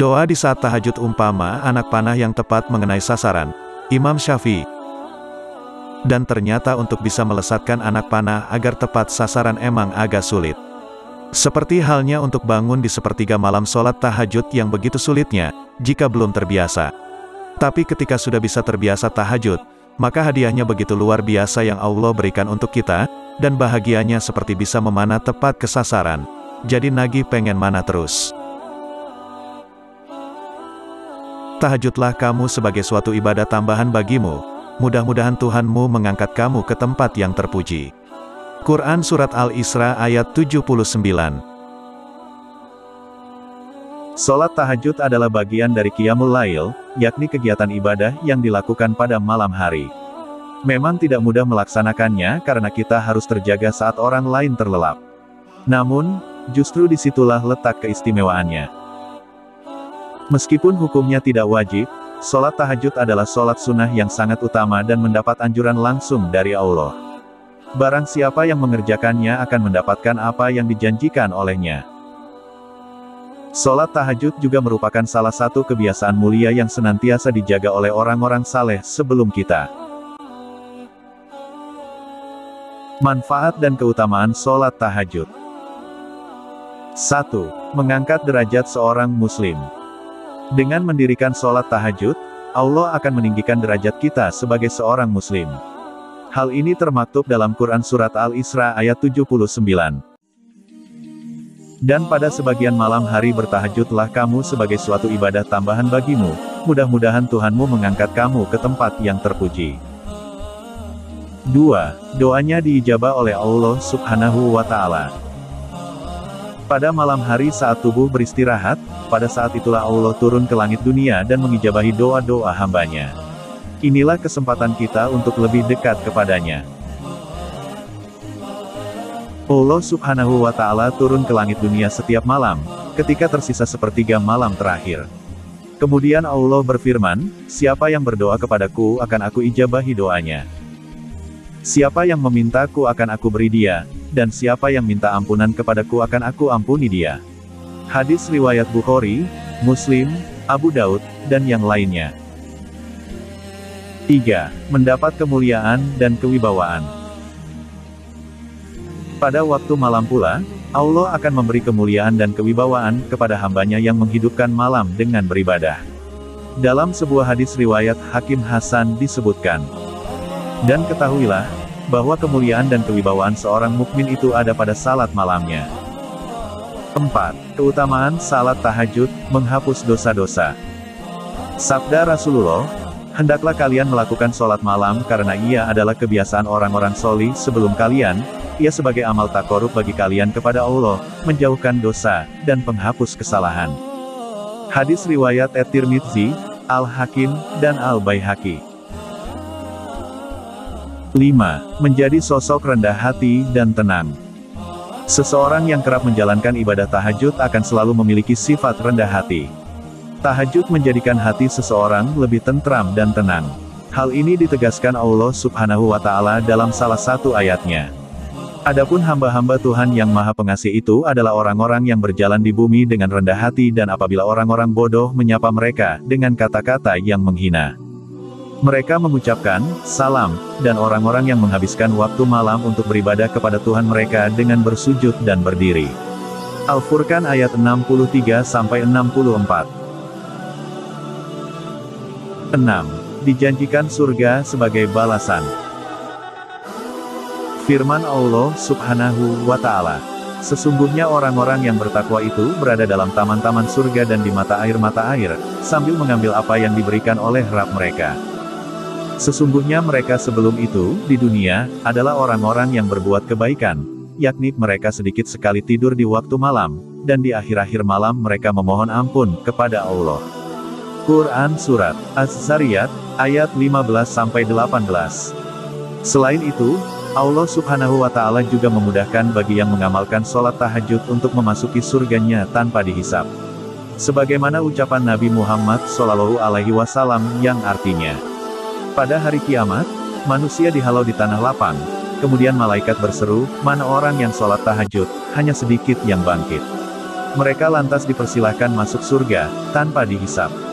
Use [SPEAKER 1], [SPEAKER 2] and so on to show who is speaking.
[SPEAKER 1] Doa di saat tahajud umpama anak panah yang tepat mengenai sasaran. Imam Syafi'i. Dan ternyata untuk bisa melesatkan anak panah agar tepat sasaran emang agak sulit. Seperti halnya untuk bangun di sepertiga malam sholat tahajud yang begitu sulitnya, jika belum terbiasa. Tapi ketika sudah bisa terbiasa tahajud, maka hadiahnya begitu luar biasa yang Allah berikan untuk kita, dan bahagianya seperti bisa memanah tepat ke sasaran. Jadi nagih pengen mana terus. Tahajudlah kamu sebagai suatu ibadah tambahan bagimu, mudah-mudahan Tuhanmu mengangkat kamu ke tempat yang terpuji. Quran Surat Al-Isra ayat 79. Salat tahajud adalah bagian dari Qiyamul Lail, yakni kegiatan ibadah yang dilakukan pada malam hari. Memang tidak mudah melaksanakannya karena kita harus terjaga saat orang lain terlelap. Namun, justru disitulah letak keistimewaannya. Meskipun hukumnya tidak wajib, sholat tahajud adalah sholat sunnah yang sangat utama dan mendapat anjuran langsung dari Allah. Barang siapa yang mengerjakannya akan mendapatkan apa yang dijanjikan olehnya. Sholat tahajud juga merupakan salah satu kebiasaan mulia yang senantiasa dijaga oleh orang-orang saleh sebelum kita. Manfaat dan keutamaan sholat tahajud. 1. Mengangkat derajat seorang muslim. Dengan mendirikan sholat tahajud, Allah akan meninggikan derajat kita sebagai seorang muslim. Hal ini termaktub dalam Quran Surat Al-Isra ayat 79. Dan pada sebagian malam hari bertahajudlah kamu sebagai suatu ibadah tambahan bagimu, mudah-mudahan Tuhanmu mengangkat kamu ke tempat yang terpuji. 2. Doanya diijabah oleh Allah Subhanahu wa Ta'ala. Pada malam hari saat tubuh beristirahat, pada saat itulah Allah turun ke langit dunia dan mengijabahi doa-doa hambanya. Inilah kesempatan kita untuk lebih dekat kepadanya. Allah Subhanahu wa Ta'ala turun ke langit dunia setiap malam, ketika tersisa sepertiga malam terakhir. Kemudian Allah berfirman, siapa yang berdoa kepadaku akan aku ijabahi doanya. Siapa yang memintaku akan aku beri dia, dan siapa yang minta ampunan kepadaku akan aku ampuni dia. Hadis riwayat Bukhari, Muslim, Abu Daud, dan yang lainnya. 3. Mendapat kemuliaan dan kewibawaan. Pada waktu malam pula, Allah akan memberi kemuliaan dan kewibawaan kepada hambanya yang menghidupkan malam dengan beribadah. Dalam sebuah hadis riwayat Hakim Hasan disebutkan, dan ketahuilah, bahwa kemuliaan dan kewibawaan seorang mukmin itu ada pada salat malamnya. 4. Keutamaan salat tahajud, menghapus dosa-dosa. Sabda Rasulullah, hendaklah kalian melakukan sholat malam karena ia adalah kebiasaan orang-orang solih sebelum kalian, ia sebagai amal takorub bagi kalian kepada Allah, menjauhkan dosa, dan penghapus kesalahan. Hadis riwayat At-Tirmidzi, Al-Hakim, dan Al-Baihaqi. 5. Menjadi sosok rendah hati dan tenang. Seseorang yang kerap menjalankan ibadah tahajud akan selalu memiliki sifat rendah hati. Tahajud menjadikan hati seseorang lebih tentram dan tenang. Hal ini ditegaskan Allah Subhanahu wa Ta'ala dalam salah satu ayatnya. Adapun hamba-hamba Tuhan yang Maha Pengasih itu adalah orang-orang yang berjalan di bumi dengan rendah hati dan apabila orang-orang bodoh menyapa mereka dengan kata-kata yang menghina, mereka mengucapkan, salam, dan orang-orang yang menghabiskan waktu malam untuk beribadah kepada Tuhan mereka dengan bersujud dan berdiri. Al-Furqan ayat 63-64. 6. Dijanjikan surga sebagai balasan. Firman Allah Subhanahu wa Ta'ala, sesungguhnya orang-orang yang bertakwa itu berada dalam taman-taman surga dan di mata air, sambil mengambil apa yang diberikan oleh Rabb mereka. Sesungguhnya mereka sebelum itu, di dunia, adalah orang-orang yang berbuat kebaikan, yakni mereka sedikit sekali tidur di waktu malam, dan di akhir-akhir malam mereka memohon ampun kepada Allah. Quran Surat Az-Zariyat, ayat 15-18. Selain itu, Allah Subhanahu wa Ta'ala juga memudahkan bagi yang mengamalkan sholat tahajud untuk memasuki surganya tanpa dihisab. Sebagaimana ucapan Nabi Muhammad SAW yang artinya, pada hari kiamat, manusia dihalau di tanah lapang, kemudian malaikat berseru, mana orang yang sholat tahajud, hanya sedikit yang bangkit. Mereka lantas dipersilahkan masuk surga, tanpa dihisap.